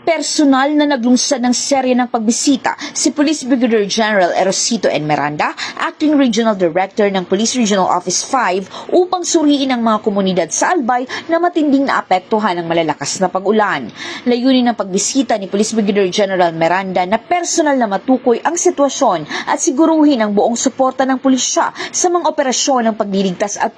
Personal na naglungsad ng serye ng pagbisita si Police Brigadier General Erosito N. Miranda, Acting Regional Director ng Police Regional Office 5 upang suriin ang mga komunidad sa Albay na matinding naapektuhan ng malalakas na pag-ulan. Layunin ng pagbisita ni Police Brigadier General Miranda na personal na matukoy ang sitwasyon at siguruhin ang buong suporta ng pulisya sa mga operasyon ng pagliligtas at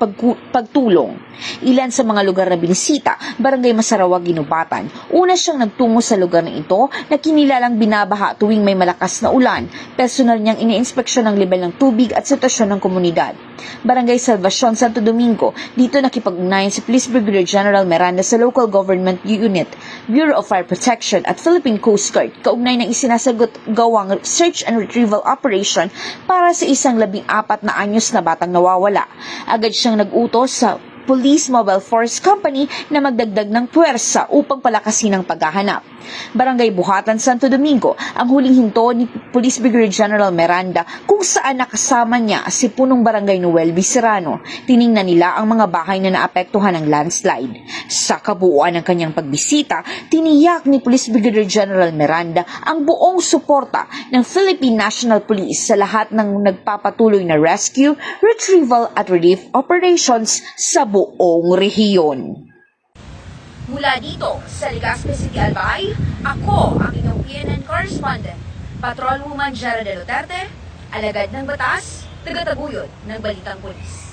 pagtulong. Ilan sa mga lugar na binisita, Barangay Masarawag, Ginubatan. Una siyang nagtungo sa lugar na ito na kinilalang binabaha tuwing may malakas na ulan. Personal niyang iniinspeksyon ang level ng tubig at sitwasyon ng komunidad. Barangay Salvacion, Santo Domingo. Dito nakipag-ugnayan si Police Brigadier General Miranda sa Local Government Unit, Bureau of Fire Protection at Philippine Coast Guard kaugnay ng isinasagot gawang search and retrieval operation para sa isang 14 na anyos na batang nawawala. Agad siyang nag-utos sa Police Mobile Force Company na magdagdag ng puwersa upang palakasin ang paghahanap. Barangay Buhatan, Santo Domingo, ang huling hinto ni Police Brigadier General Miranda kung saan nakasama niya si punong Barangay Noel B. Serrano. Tiningnan nila ang mga bahay na naapektuhan ng landslide. Sa kabuuan ng kanyang pagbisita, tiniyak ni Police Brigadier General Miranda ang buong suporta ng Philippine National Police sa lahat ng nagpapatuloy na rescue, retrieval at relief operations sa buong rehiyon. Mula dito sa Legazpi City, Albay, ako ang inyong PNN correspondent, Patrolwoman Jara de Duterte, alagad ng batas, tagataguyod ng Balitang Pulis.